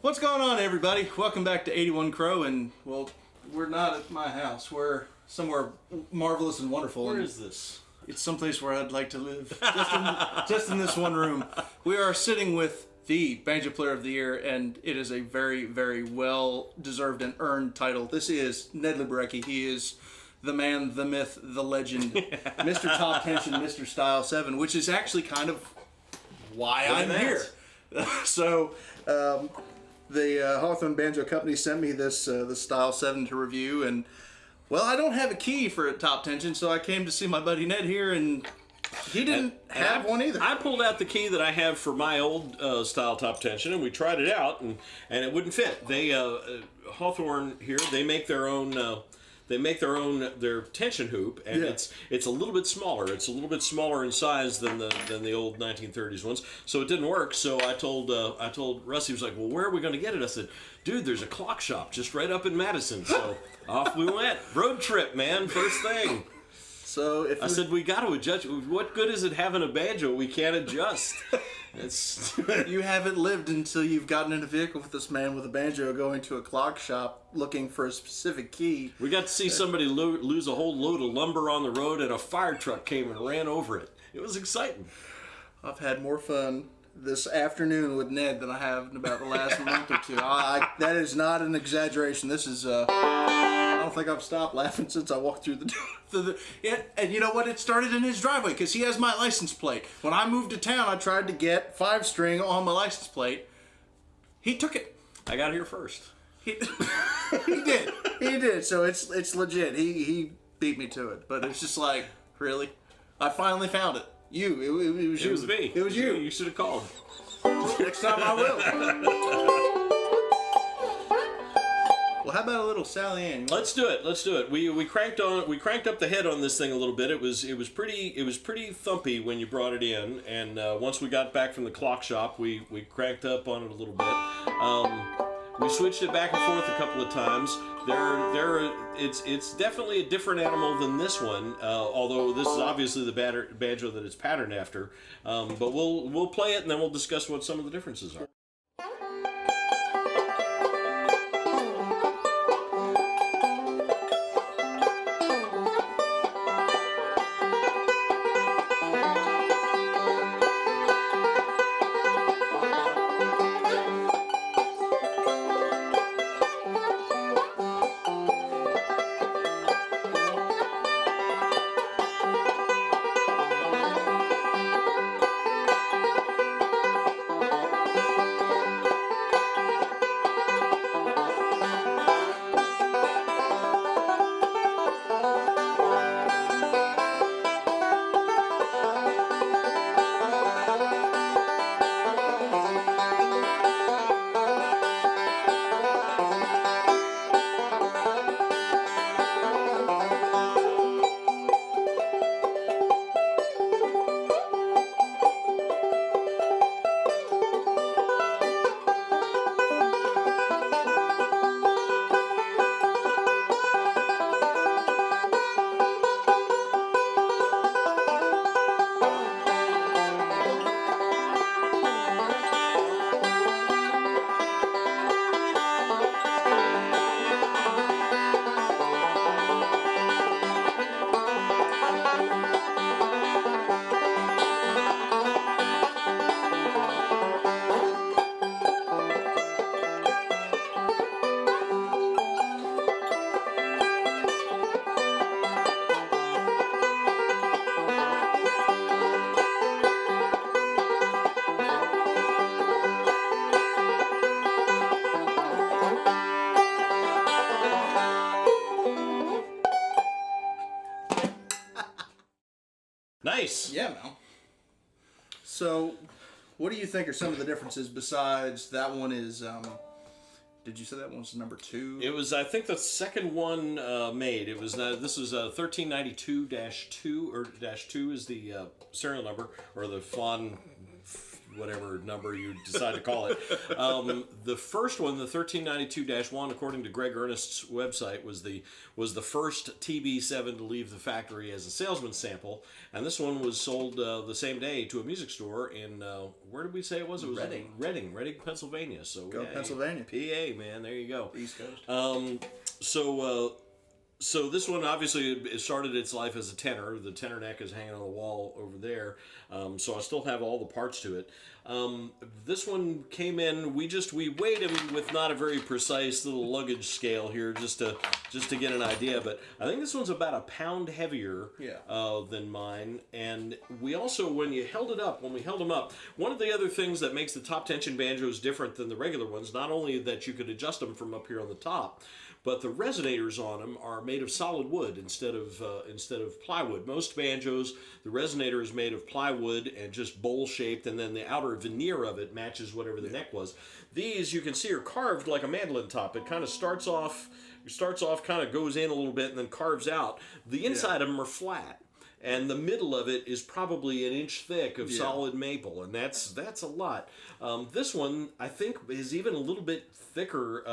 What's going on, everybody? Welcome back to 81 Crow, and, well, we're not at my house. We're somewhere marvelous and wonderful. Where is this? It's someplace where I'd like to live, just in this one room. We are sitting with the Banjo Player of the Year, and it is a very, very well-deserved and earned title. This is Ned Luberecki. He is the man, the myth, the legend, Mr. Top Tension, Mr. Style 7, which is actually kind of why I'm here. So, the Hawthorn Banjo Company sent me this Style 7 to review, and, well, I don't have a key for Top Tension, so I came to see my buddy Ned here, and he didn't have one either. I pulled out the key that I have for my old style Top Tension, and we tried it out, and it wouldn't fit. They Hawthorn here, they make their own. Their tension hoop, and it's a little bit smaller. It's a little bit smaller in size than the old 1930s ones. So it didn't work. So I told Russ, he was like, "Well, where are we going to get it?" I said, "Dude, there's a clock shop just right up in Madison." So off we went. Road trip, man. First thing. So I said, we got to adjust. What good is it having a banjo we can't adjust? You haven't lived until you've gotten in a vehicle with this man with a banjo going to a clock shop looking for a specific key. We got to see somebody lose a whole load of lumber on the road, and a fire truck came and ran over it. It was exciting. I've had more fun this afternoon with Ned than I have in about the last month or two. That is not an exaggeration. This is, I don't think I've stopped laughing since I walked through the door. And you know what? It started in his driveway because he has my license plate. When I moved to town, I tried to get 5-string on my license plate. He took it. I got here first. He did. He did. So it's legit. He beat me to it. But it's just like, really? I finally found it. It was you. It was me. It was you. You should have called. Next time I will. Well, how about a little Sally Ann? Let's do it. Let's do it. We cranked up the head on this thing a little bit. It was pretty thumpy when you brought it in, and once we got back from the clock shop, we cranked up on it a little bit. We switched it back and forth a couple of times. It's definitely a different animal than this one, although this is obviously the banjo that it's patterned after. But we'll play it, and then we'll discuss what some of the differences are. Nice. Yeah, Mel. So, what do you think are some of the differences besides that one is, did you say that one was number 2? It was, I think, the second one made. It was, this was 1392-2, or -2 is the serial number, or the FON, whatever number you decide to call it. The first one, the 1392-1, according to Greg Ernest's website, was the first TB7 to leave the factory as a salesman sample, and this one was sold the same day to a music store in where did we say it was? It was Reading, Pennsylvania. So go Pennsylvania, PA, man. There you go. East Coast. So this one, obviously, it started its life as a tenor. The tenor neck is hanging on the wall over there. So I still have all the parts to it. This one came in, we weighed him with not a very precise little luggage scale here just to get an idea. But I think this one's about a pound heavier than mine. And we also, when we held them up, one of the other things that makes the top tension banjos different than the regular ones, not only that you could adjust them from up here on the top, but the resonators on them are made of solid wood instead of plywood. Most banjos, the resonator is made of plywood and just bowl shaped, and then the outer veneer of it matches whatever the neck was. These, you can see, are carved like a mandolin top. It kind of starts off, kind of goes in a little bit and then carves out. The inside of them are flat. And the middle of it is probably an inch thick of solid maple, and that's a lot. This one, I think, is even a little bit thicker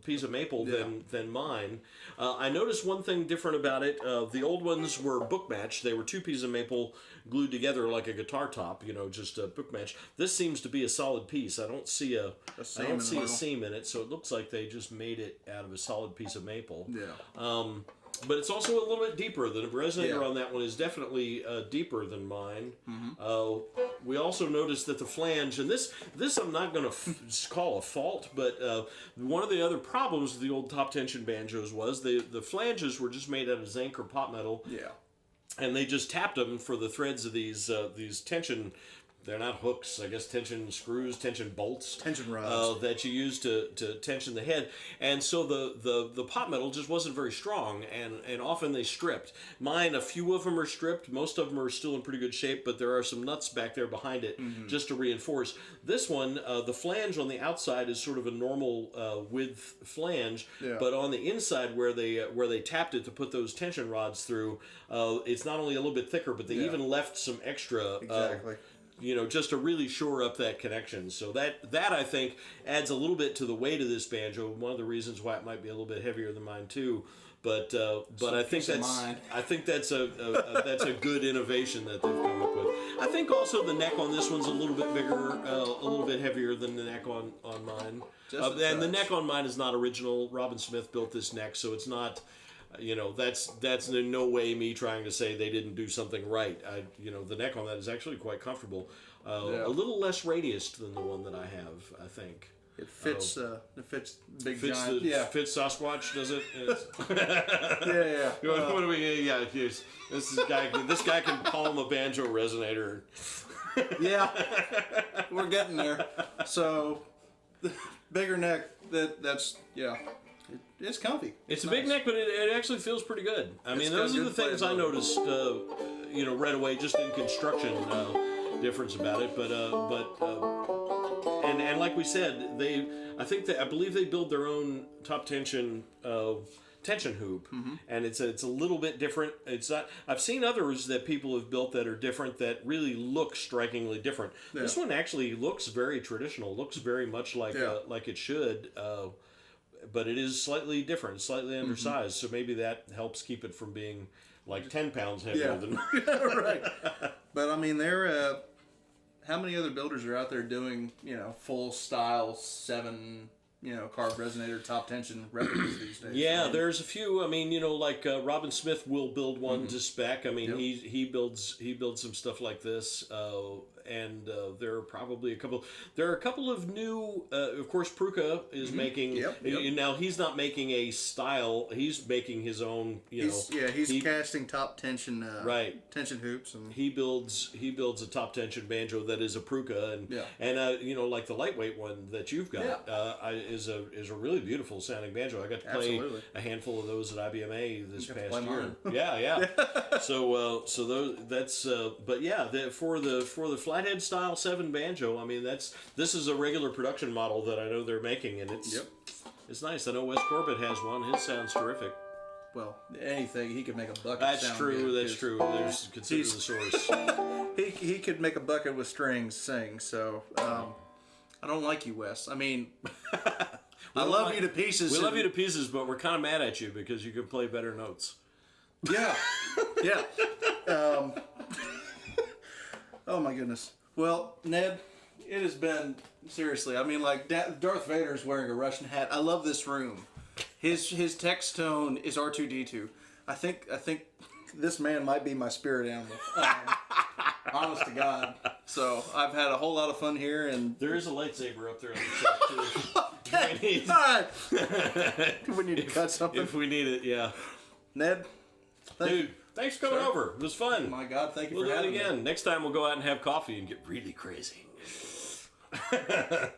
piece of maple than mine. I noticed one thing different about it. The old ones were book matched. They were two pieces of maple glued together like a guitar top, just a book match. This seems to be a solid piece. I don't see a seam in it, so it looks like they just made it out of a solid piece of maple. Yeah. But it's also a little bit deeper. The resonator on that one is definitely deeper than mine. Mm-hmm. We also noticed that the flange, and this I'm not going to call a fault, but one of the other problems with the old top tension banjos was the flanges were just made out of zinc or pot metal. Yeah. And they just tapped them for the threads of these tension. They're not hooks, I guess, tension screws, tension bolts. Tension rods. That you use to tension the head. And so the pot metal just wasn't very strong, and often they stripped. Mine, a few of them are stripped. Most of them are still in pretty good shape, but there are some nuts back there behind it just to reinforce. This one, the flange on the outside is sort of a normal width flange, but on the inside where they tapped it to put those tension rods through, it's not only a little bit thicker, but they even left some extra... Exactly. Just to really shore up that connection. So that I think adds a little bit to the weight of this banjo. One of the reasons why it might be a little bit heavier than mine too. But I think that's a good innovation that they've come up with. I think also the neck on this one's a little bit bigger, a little bit heavier than the neck on mine. And the neck on mine is not original. Robin Smith built this neck, so it's not. That's in no way me trying to say they didn't do something right. The neck on that is actually quite comfortable. A little less radius than the one that I have, I think. It fits. It fits big giant. Fits Sasquatch, does it? Yeah. What do we? Yeah. This guy can palm a banjo resonator. Yeah. We're getting there. So, bigger neck. That's. It's comfy. It's a big neck, but it actually feels pretty good. I mean, those are the things I noticed, right away, just in construction difference about it. But like we said, I believe they build their own top tension tension hoop, and it's a little bit different. It's not. I've seen others that people have built that are different that really look strikingly different. Yeah. This one actually looks very traditional. Looks very much like it should. But it is slightly different, slightly undersized, so maybe that helps keep it from being like 10 pounds heavier than mine. Right. But I mean, how many other builders are out there doing, full style 7, carved resonator top tension replicas these days? Yeah, there's a few. I mean, like Robin Smith will build one to spec. I mean, he builds some stuff like this. And there are probably a couple. There are a couple of new. Of course, Pruka is making. Now he's not making a style. He's making his own. He's casting top tension. Tension hoops, and he builds a top tension banjo that is a Pruka, and like the lightweight one that you've got is a really beautiful sounding banjo. I got to play a handful of those at IBMA this past year. Yeah. So those for the flathead style 7 banjo. I mean, this is a regular production model that I know they're making, and it's nice. I know Wes Corbett has one. His sounds terrific. Well, anything he could make a bucket. That's true. There's consider the source. he could make a bucket with strings sing. So I don't like you, Wes. I mean, I love you to pieces. We love you to pieces, but we're kind of mad at you because you can play better notes. Yeah, yeah. Oh my goodness. Well, Ned, it has been seriously. I mean, like Darth Vader's wearing a Russian hat. I love this room. His text tone is R2D2. I think this man might be my spirit animal. Honest to God. So I've had a whole lot of fun here, and there is a lightsaber up there on the shelf too. Okay. All right. We need to cut something. If we need it, yeah. Ned, thanks for coming over. It was fun. Oh my God, thank you for having me. We'll do it again. Next time we'll go out and have coffee and get really crazy.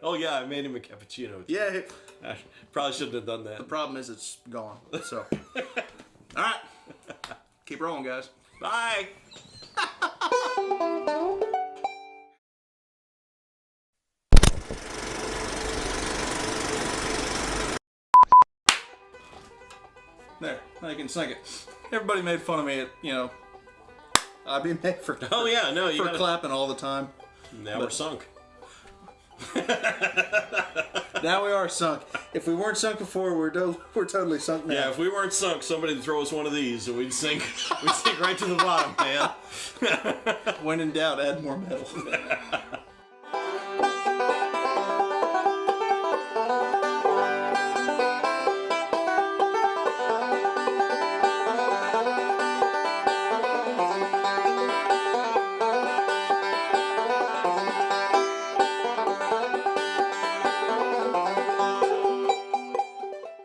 Oh yeah, I made him a cappuccino too. Yeah. I probably shouldn't have done that. The problem is it's gone. So, all right. Keep rolling, guys. Bye. There, now you can sing it. Everybody made fun of me at, IBMA for clapping all the time. Now we're sunk. Now we are sunk. If we weren't sunk before, we're totally sunk now. Yeah, if we weren't sunk, somebody would throw us one of these and we'd sink right to the bottom, man. When in doubt, add more metal.